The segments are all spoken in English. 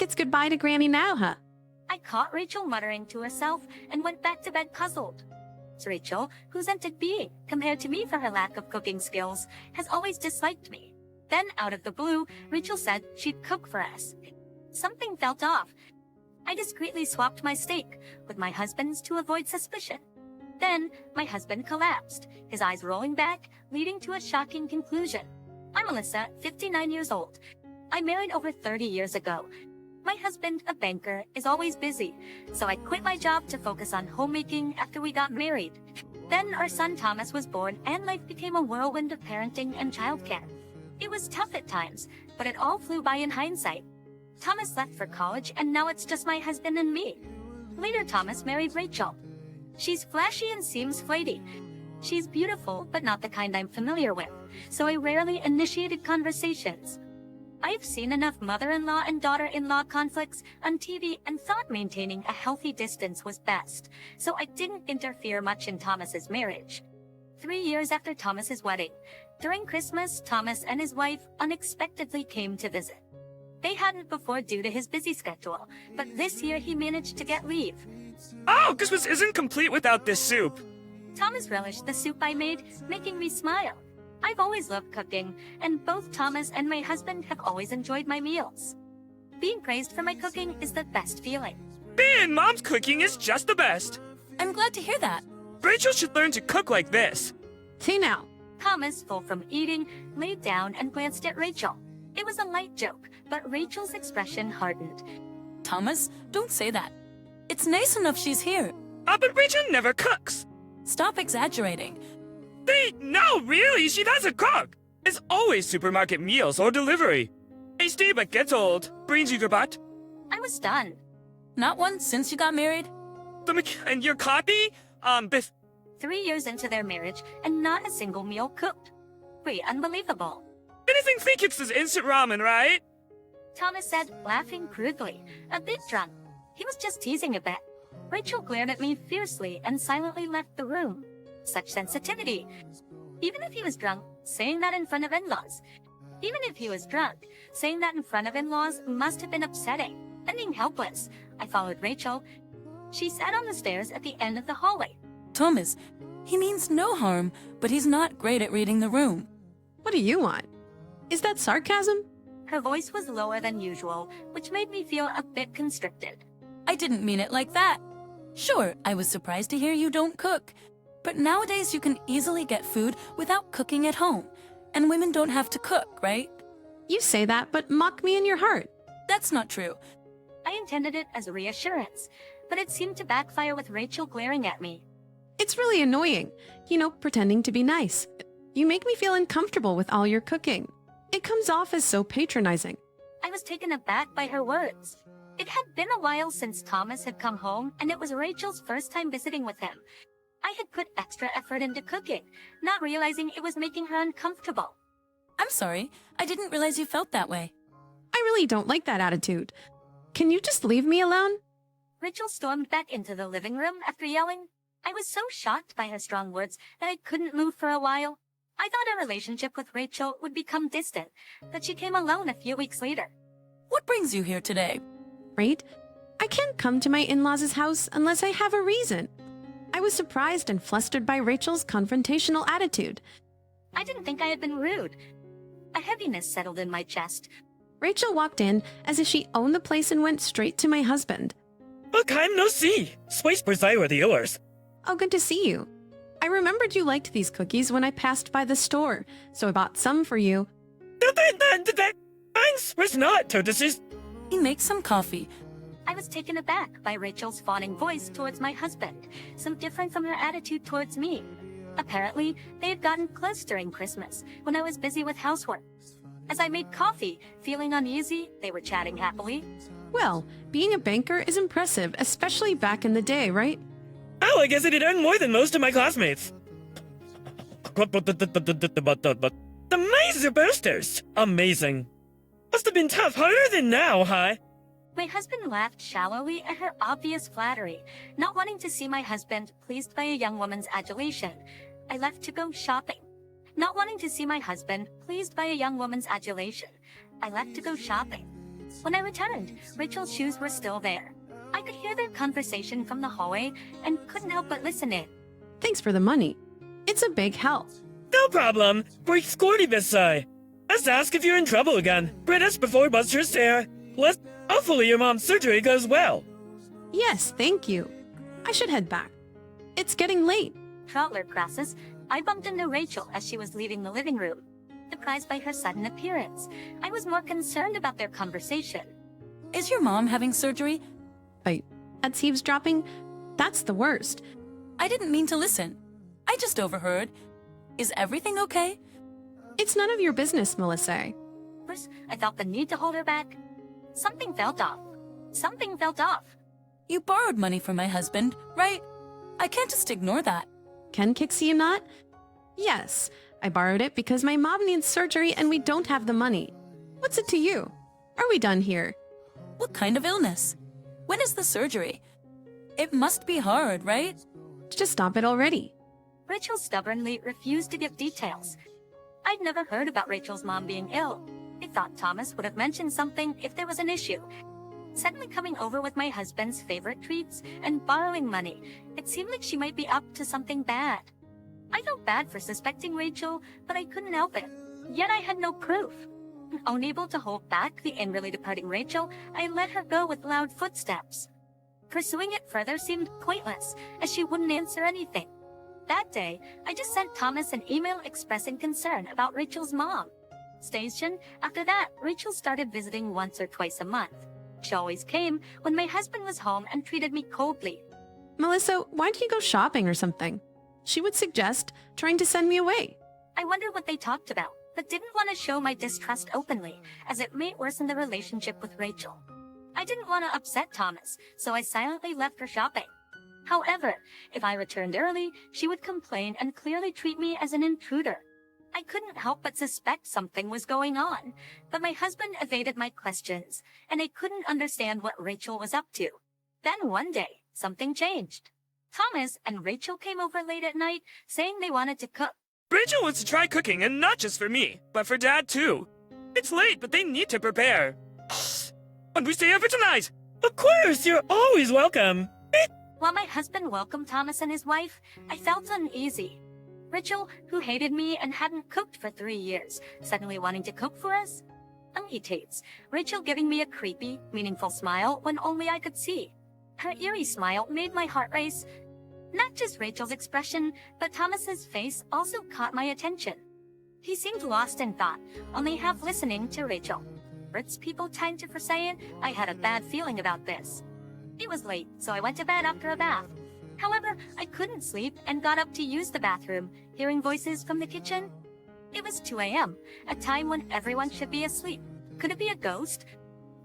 it's goodbye to Granny now, huh? I caught Rachel muttering to herself and went back to bed puzzled. Rachel, who's entered being, compared to me for her lack of cooking skills, has always disliked me. Then, out of the blue, Rachel said she'd cook for us. Something felt off. I discreetly swapped my steak with my husband's to avoid suspicion. Then, my husband collapsed, his eyes rolling back, leading to a shocking conclusion. I'm Melissa, 59 years old. I married over 30 years ago. My husband, a banker, is always busy, so I quit my job to focus on homemaking after we got married. Then our son Thomas was born and life became a whirlwind of parenting and childcare. It was tough at times, but it all flew by in hindsight. Thomas left for college and now it's just my husband and me. Later Thomas married Rachel. She's flashy and seems flighty. She's beautiful, but not the kind I'm familiar with, so I rarely initiated conversations. I've seen enough mother-in-law and daughter-in-law conflicts on TV and thought maintaining a healthy distance was best, so I didn't interfere much in Thomas's marriage. 3 years after Thomas's wedding, during Christmas, Thomas and his wife unexpectedly came to visit. They hadn't before due to his busy schedule, but this year he managed to get leave. Oh, Christmas isn't complete without this soup. Thomas relished the soup I made, making me smile. I've always loved cooking, and both Thomas and my husband have always enjoyed my meals. Being praised for my cooking is the best feeling. Being Mom's cooking is just the best. I'm glad to hear that. Rachel should learn to cook like this. See now. Thomas, full from eating, laid down and glanced at Rachel. It was a light joke, but Rachel's expression hardened. Thomas, don't say that. It's nice enough she's here. But Rachel never cooks. Stop exaggerating. No, really, she doesn't cook. It's always supermarket meals or delivery. Tasty but gets old. Brings you to butt. I was stunned. Not once since you got married? And your coffee? Biff. 3 years into their marriage, and not a single meal cooked. Wait, unbelievable. Anything think it's this instant ramen, right? Thomas said, laughing crudely, a bit drunk. He was just teasing a bit. Rachel glared at me fiercely and silently left the room. Such sensitivity. Even if he was drunk, saying that in front of in-laws. Even if he was drunk, saying that in front of in-laws must have been upsetting. Ending helpless, I followed Rachel. She sat on the stairs at the end of the hallway. Thomas, he means no harm, but he's not great at reading the room. What do you want? Is that sarcasm? Her voice was lower than usual, which made me feel a bit constricted. I didn't mean it like that. Sure, I was surprised to hear you don't cook. But nowadays you can easily get food without cooking at home. And women don't have to cook, right? You say that, but mock me in your heart. That's not true. I intended it as a reassurance, but it seemed to backfire with Rachel glaring at me. It's really annoying, pretending to be nice. You make me feel uncomfortable with all your cooking. It comes off as so patronizing. I was taken aback by her words. It had been a while since Thomas had come home, and it was Rachel's first time visiting with him. I had put extra effort into cooking, not realizing it was making her uncomfortable. I'm sorry. I didn't realize you felt that way. I really don't like that attitude. Can you just leave me alone? Rachel stormed back into the living room after yelling. I was so shocked by her strong words that I couldn't move for a while. I thought our relationship with Rachel would become distant, but she came alone a few weeks later. What brings you here today? Right? I can't come to my in-laws' house unless I have a reason. I was surprised and flustered by Rachel's confrontational attitude. I didn't think I had been rude. A heaviness settled in my chest. Rachel walked in as if she owned the place and went straight to my husband. Long time no see. Space I were the yours. Oh, good to see you. I remembered you liked these cookies when I passed by the store, so I bought some for you. Thanks, was not, tortoises. He makes some coffee. I was taken aback by Rachel's fawning voice towards my husband, so different from her attitude towards me. Apparently, they had gotten close during Christmas, when I was busy with housework. As I made coffee, feeling uneasy, they were chatting happily. Well, being a banker is impressive, especially back in the day, right? Oh, I guess I did earn more than most of my classmates. The maze boosters! Amazing. Must have been tough, harder than now, huh? My husband laughed shallowly at her obvious flattery, not wanting to see my husband pleased by a young woman's adulation. I left to go shopping. Not wanting to see my husband pleased by a young woman's adulation. I left to go shopping. When I returned, Rachel's shoes were still there. I could hear their conversation from the hallway and couldn't help but listen in. Thanks for the money. It's a big help. No problem. We're escorting this side. Let's ask if you're in trouble again. Greet us before Buster's there. Hopefully your mom's surgery goes well. Yes, thank you. I should head back. It's getting late. Traveler crassus, I bumped into Rachel as she was leaving the living room. Surprised by her sudden appearance, I was more concerned about their conversation. Is your mom having surgery? Wait, that's eavesdropping? That's the worst. I didn't mean to listen. I just overheard. Is everything okay? It's none of your business, Melissa. First, I felt the need to hold her back. Something felt off. Something felt off. You borrowed money from my husband, right? I can't just ignore that. Ken Kixie you not? Yes, I borrowed it because my mom needs surgery and we don't have the money. What's it to you? Are we done here? What kind of illness? When is the surgery? It must be hard, right? Just stop it already. Rachel stubbornly refused to give details. I'd never heard about Rachel's mom being ill. I thought Thomas would have mentioned something if there was an issue. Suddenly coming over with my husband's favorite treats and borrowing money, it seemed like she might be up to something bad. I felt bad for suspecting Rachel, but I couldn't help it. Yet I had no proof. Unable to hold back the angrily departing Rachel, I let her go with loud footsteps. Pursuing it further seemed pointless, as she wouldn't answer anything. That day, I just sent Thomas an email expressing concern about Rachel's mom. Station, after that, Rachel started visiting once or twice a month. She always came when my husband was home and treated me coldly. Melissa, why don't you go shopping or something? She would suggest trying to send me away. I wondered what they talked about, but didn't want to show my distrust openly, as it may worsen the relationship with Rachel. I didn't want to upset Thomas, so I silently left her shopping. However, if I returned early, she would complain and clearly treat me as an intruder. I couldn't help but suspect something was going on, but my husband evaded my questions, and I couldn't understand what Rachel was up to. Then one day, something changed. Thomas and Rachel came over late at night, saying they wanted to cook. Rachel wants to try cooking, and not just for me, but for Dad too. It's late, but they need to prepare. And we stay here for tonight. Of course, you're always welcome. While my husband welcomed Thomas and his wife, I felt uneasy. Rachel, who hated me and hadn't cooked for 3 years, suddenly wanting to cook for us? Irritates. Rachel giving me a creepy, meaningful smile when only I could see. Her eerie smile made my heart race. Not just Rachel's expression, but Thomas's face also caught my attention. He seemed lost in thought, only half listening to Rachel. Brits people tend to say it. I had a bad feeling about this. It was late, so I went to bed after a bath. However, I couldn't sleep and got up to use the bathroom, hearing voices from the kitchen. It was 2 a.m., a time when everyone should be asleep. Could it be a ghost?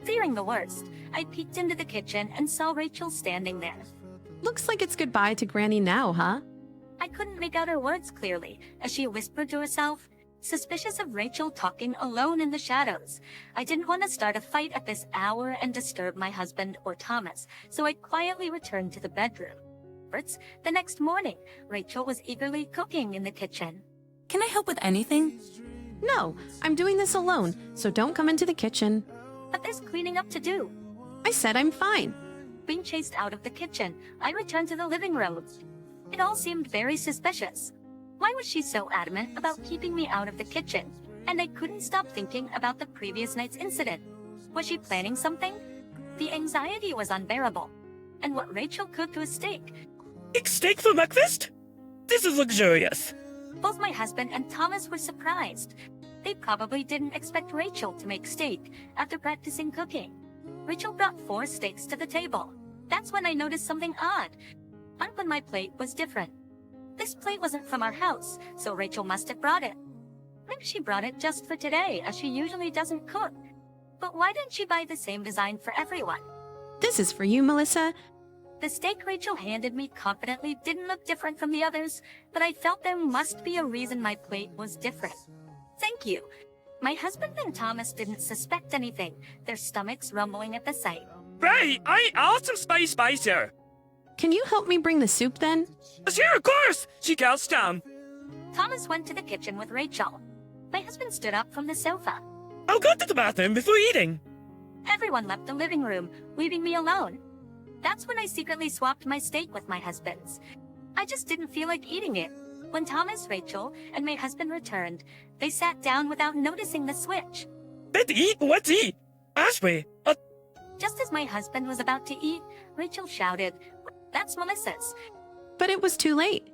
Fearing the worst, I peeked into the kitchen and saw Rachel standing there. Looks like it's goodbye to Granny now, huh? I couldn't make out her words clearly as she whispered to herself, suspicious of Rachel talking alone in the shadows. I didn't want to start a fight at this hour and disturb my husband or Thomas, so I quietly returned to the bedroom. The next morning, Rachel was eagerly cooking in the kitchen. Can I help with anything? No, I'm doing this alone, so don't come into the kitchen. But there's cleaning up to do. I said I'm fine. Being chased out of the kitchen, I returned to the living room. It all seemed very suspicious. Why was she so adamant about keeping me out of the kitchen? And I couldn't stop thinking about the previous night's incident. Was she planning something? The anxiety was unbearable. And what Rachel cooked was steak. Steak for breakfast? This is luxurious. Both my husband and Thomas were surprised. They probably didn't expect Rachel to make steak after practicing cooking. Rachel brought 4 steaks to the table. That's when I noticed something odd. On my plate was different. This plate wasn't from our house, so Rachel must have brought it. Maybe she brought it just for today, as she usually doesn't cook. But why didn't she buy the same design for everyone? This is for you, Melissa. The steak Rachel handed me confidently didn't look different from the others, but I felt there must be a reason my plate was different. Thank you. My husband and Thomas didn't suspect anything, their stomachs rumbling at the sight. Right, I also spice here. Can you help me bring the soup then? Sure, of course. She counts down. Thomas went to the kitchen with Rachel. My husband stood up from the sofa. I'll go to the bathroom before eating. Everyone left the living room, leaving me alone. That's when I secretly swapped my steak with my husband's. I just didn't feel like eating it. When Thomas, Rachel, and my husband returned, they sat down without noticing the switch. Let's eat. What's eat? Ashley, Just as my husband was about to eat, Rachel shouted, "That's Melissa's." But it was too late.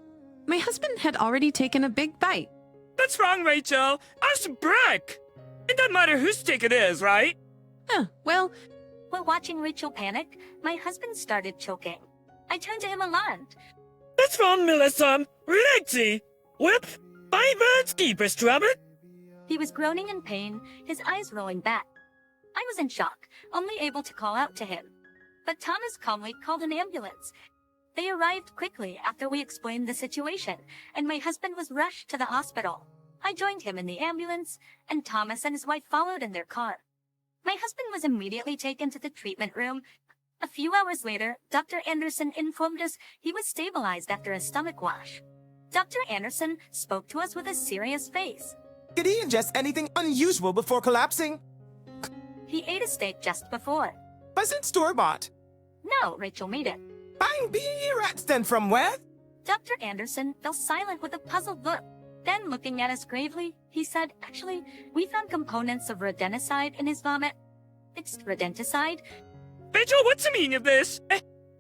My husband had already taken a big bite. that's wrong, Rachel. Us brick. It doesn't matter whose steak it is, right? Well, While watching Rachel panic, my husband started choking. I turned to him alarmed. That's wrong, Melissa. Relaxy. Whip. My bird's keepers, Robert. He was groaning in pain, his eyes rolling back. I was in shock, only able to call out to him. But Thomas calmly called an ambulance. They arrived quickly after we explained the situation, and my husband was rushed to the hospital. I joined him in the ambulance, and Thomas and his wife followed in their car. My husband was immediately taken to the treatment room. A few hours later, Dr. Anderson informed us he was stabilized after a stomach wash. Dr. Anderson spoke to us with a serious face. Did he ingest anything unusual before collapsing? He ate a steak just before. Was it store-bought? No, Rachel made it. Buying bee rats then from where? Dr. Anderson fell silent with a puzzled look. Then, looking at us gravely, he said, "Actually, we found components of rodenticide in his vomit." "It's rodenticide?" Rachel, what's the meaning of this?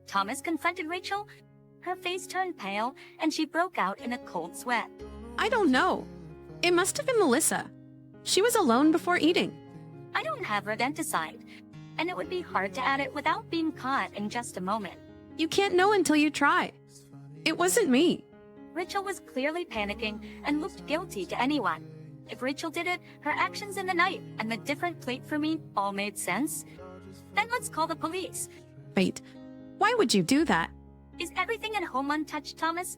Thomas confronted Rachel. Her face turned pale, and she broke out in a cold sweat. I don't know. It must have been Melissa. She was alone before eating. "I don't have rodenticide, and it would be hard to add it without being caught in just a moment." You can't know until you try. It wasn't me. Rachel was clearly panicking and looked guilty to anyone. If Rachel did it, her actions in the night and the different plate for me all made sense. Then let's call the police. Wait, why would you do that? Is everything at home untouched, Thomas?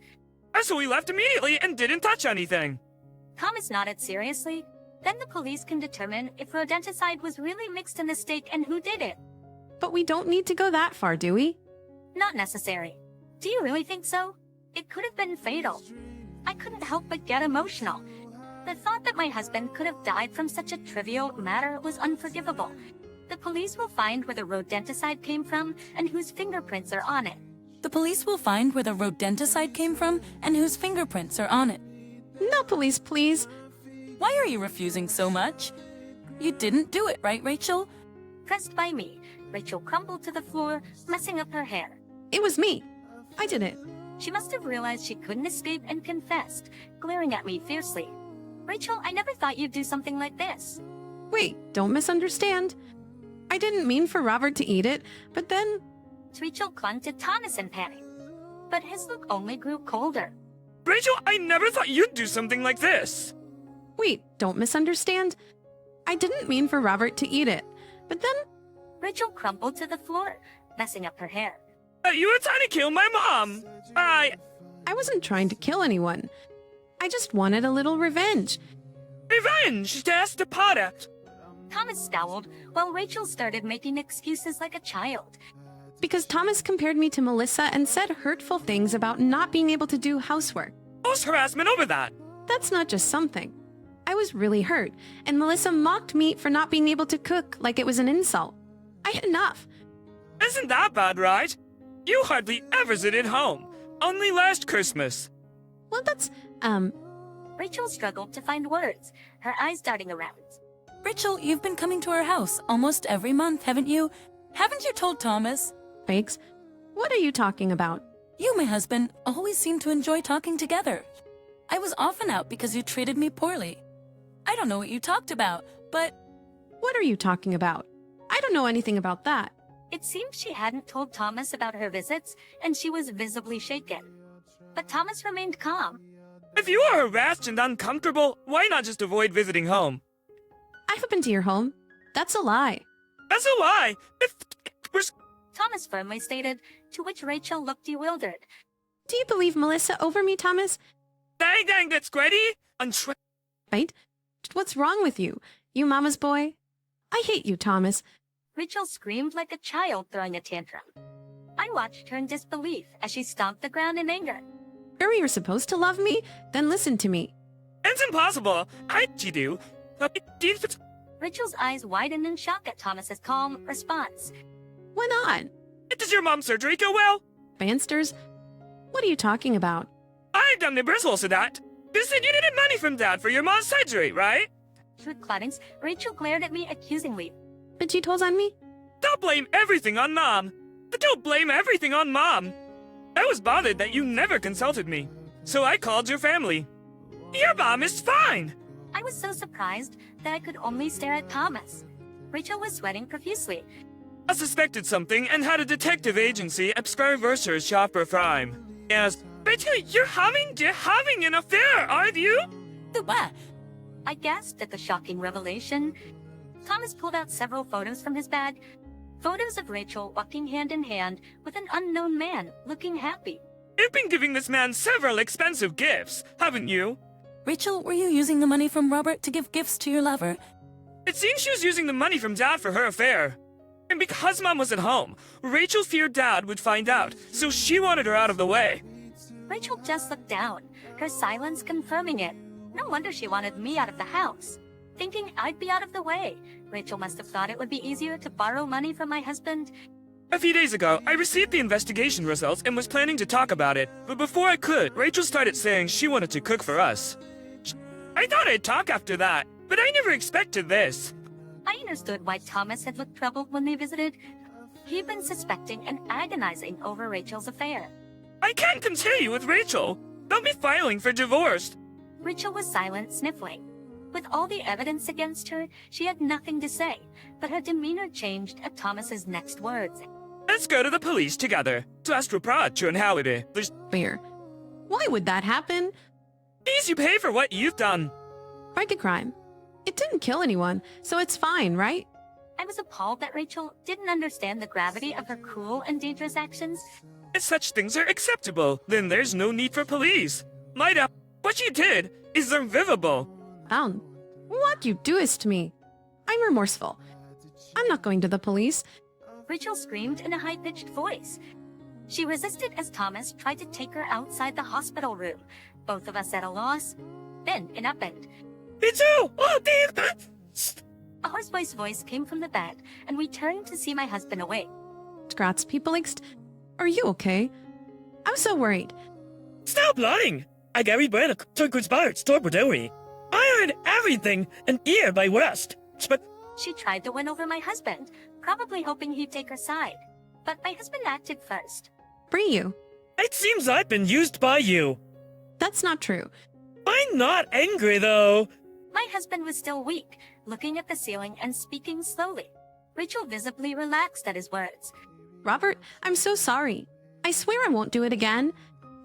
So we left immediately and didn't touch anything. Thomas nodded seriously. Then the police can determine if rodenticide was really mixed in the steak and who did it. But we don't need to go that far, do we? Not necessary. Do you really think so? It could have been fatal. I couldn't help but get emotional. The thought that my husband could have died from such a trivial matter was unforgivable. The police will find where the rodenticide came from and whose fingerprints are on it. The police will find where the rodenticide came from and whose fingerprints are on it. No, police, please. Why are you refusing so much? You didn't do it, right, Rachel? Pressed by me, Rachel crumpled to the floor, messing up her hair. It was me. I did it. She must have realized she couldn't escape and confessed, glaring at me fiercely. "Rachel, I never thought you'd do something like this." Wait, don't misunderstand. I didn't mean for Robert to eat it, but then... Rachel clung to Thomas in panic. But his look only grew colder. Rachel, I never thought you'd do something like this. Wait, don't misunderstand. I didn't mean for Robert to eat it, but then... Rachel crumpled to the floor, messing up her hair. You were trying to kill my mom. I wasn't trying to kill anyone. I just wanted a little revenge. Revenge, that's the product. Thomas scowled, while Rachel started making excuses like a child. Because Thomas compared me to Melissa and said hurtful things about not being able to do housework. False harassment over that. That's not just something. I was really hurt, and Melissa mocked me for not being able to cook like it was an insult. I had enough. Isn't that bad, right? You hardly ever sit at home. Only last Christmas. Well, that's, Rachel struggled to find words, her eyes darting around. Rachel, you've been coming to our house almost every month, haven't you? Haven't you told Thomas? Fakes. What are you talking about? You and my husband always seem to enjoy talking together. I was often out because you treated me poorly. I don't know what you talked about, but... What are you talking about? I don't know anything about that. It seemed she hadn't told Thomas about her visits, and she was visibly shaken. But Thomas remained calm. If you are harassed and uncomfortable, why not just avoid visiting home? I have been to your home. That's a lie. That's a lie. If we're... Thomas firmly stated, to which Rachel looked bewildered. Do you believe Melissa over me, Thomas? Dang, that's greedy. Wait, what's wrong with you? You mama's boy? I hate you, Thomas. Rachel screamed like a child throwing a tantrum. I watched her in disbelief as she stomped the ground in anger. Sure, you're supposed to love me? Then listen to me. It's impossible. I do. Rachel's eyes widened in shock at Thomas's calm response. Why not? Does your mom's surgery go well? Bansters? What are you talking about? I've done the bristles to that. You said you needed money from Dad for your mom's surgery, right? With Clarence, Rachel glared at me accusingly. But she told on me? Don't blame everything on Mom. Don't blame everything on Mom. I was bothered that you never consulted me, so I called your family. Your mom is fine. I was so surprised that I could only stare at Thomas. Rachel was sweating profusely. I suspected something and had a detective agency, Expire, shop for crime. Yes. Rachel, you're having an affair, aren't you? What? I gasped at the shocking revelation. Thomas pulled out several photos from his bag. Photos of Rachel walking hand in hand with an unknown man, looking happy. You've been giving this man several expensive gifts, haven't you? Rachel, were you using the money from Robert to give gifts to your lover? It seems she was using the money from Dad for her affair. And because Mom was at home, Rachel feared Dad would find out, so she wanted her out of the way. Rachel just looked down, her silence confirming it. No wonder she wanted me out of the house. Thinking I'd be out of the way, Rachel must have thought it would be easier to borrow money from my husband. A few days ago, I received the investigation results and was planning to talk about it, but before I could, Rachel started saying she wanted to cook for us. I thought I'd talk after that, but I never expected this. I understood why Thomas had looked troubled when they visited. He'd been suspecting and agonizing over Rachel's affair. I can't continue with Rachel. They'll be filing for divorce. Rachel was silent, sniffling. With all the evidence against her, she had nothing to say, but her demeanor changed at Thomas's next words. Let's go to the police together to ask Retribution and how it is. Fair. Why would that happen? Please, you pay for what you've done. Like a crime. It didn't kill anyone, so it's fine, right? I was appalled that Rachel didn't understand the gravity of her cruel and dangerous actions. If such things are acceptable, then there's no need for police. Maida, what you did is unforgivable. Found. What you doest to me. I'm remorseful. I'm not going to the police. Rachel screamed in a high-pitched voice. She resisted as Thomas tried to take her outside the hospital room, both of us at a loss. Then it happened. It's you! Oh, damn! A hoarse voice came from the bed, and we turned to see my husband awake. Scratz people Are you okay? I was so worried. Stop lying! I carried Brenda to Expire store Dairy. I heard everything and ear by West. But She tried to win over my husband, probably hoping he'd take her side. But my husband acted first. Free you. it seems I've been used by you. That's not true. I'm not angry, though. My husband was still weak, looking at the ceiling and speaking slowly. Rachel visibly relaxed at his words. Robert, I'm so sorry. I swear I won't do it again.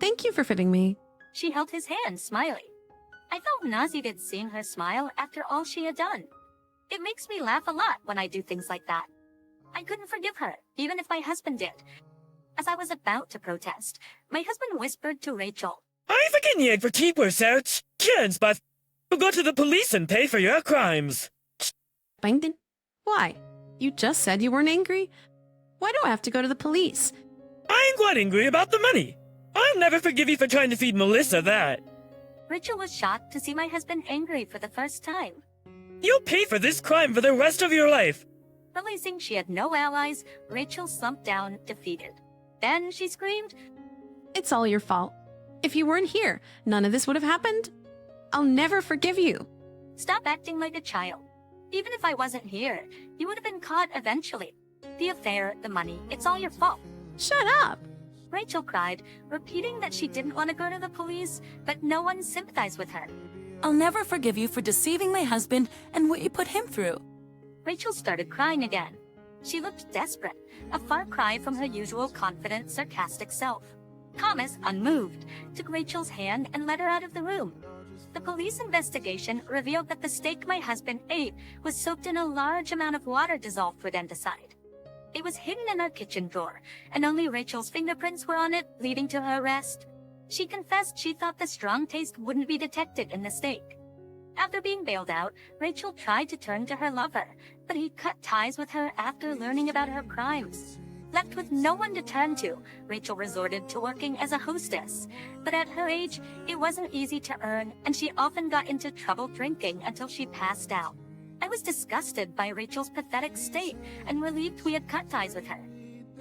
Thank you for fitting me. She held his hand, smiling. I felt nauseated seeing her smile after all she had done. It makes me laugh a lot when I do things like that. I couldn't forgive her, even if my husband did. As I was about to protest, my husband whispered to Rachel. I forgive you for cheaper search kids, but you go to the police and pay for your crimes. Langdon? Why? You just said you weren't angry? Why do I have to go to the police? I'm quite angry about the money. I'll never forgive you for trying to feed Melissa that. Rachel was shocked to see my husband angry for the first time. You'll pay for this crime for the rest of your life. Realizing she had no allies, Rachel slumped down, defeated. Then she screamed, It's all your fault. If you weren't here, none of this would have happened. I'll never forgive you. "Stop acting like a child. Even if I wasn't here, you would have been caught eventually. The affair, the money, it's all your fault." Shut up. Rachel cried, repeating that she didn't want to go to the police, but no one sympathized with her. I'll never forgive you for deceiving my husband and what you put him through. Rachel started crying again. She looked desperate, a far cry from her usual confident, sarcastic self. Thomas, unmoved, took Rachel's hand and led her out of the room. The police investigation revealed that the steak my husband ate was soaked in a large amount of water dissolved with andesite. It was hidden in her kitchen drawer, and only Rachel's fingerprints were on it, leading to her arrest. She confessed she thought the strong taste wouldn't be detected in the steak. After being bailed out, Rachel tried to turn to her lover, but he cut ties with her after learning about her crimes. Left with no one to turn to, Rachel resorted to working as a hostess. But at her age, it wasn't easy to earn, and she often got into trouble drinking until she passed out. I was disgusted by Rachel's pathetic state and relieved we had cut ties with her.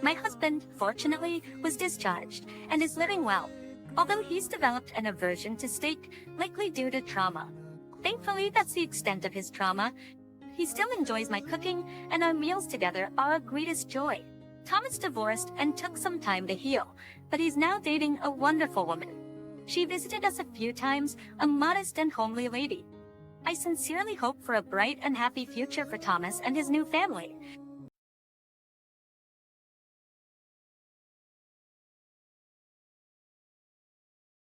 My husband, fortunately, was discharged and is living well, although he's developed an aversion to steak, likely due to trauma. Thankfully, that's the extent of his trauma. He still enjoys my cooking, and our meals together are our greatest joy. Thomas divorced and took some time to heal, but he's now dating a wonderful woman. She visited us a few times, a modest and homely lady. I sincerely hope for a bright and happy future for Thomas and his new family.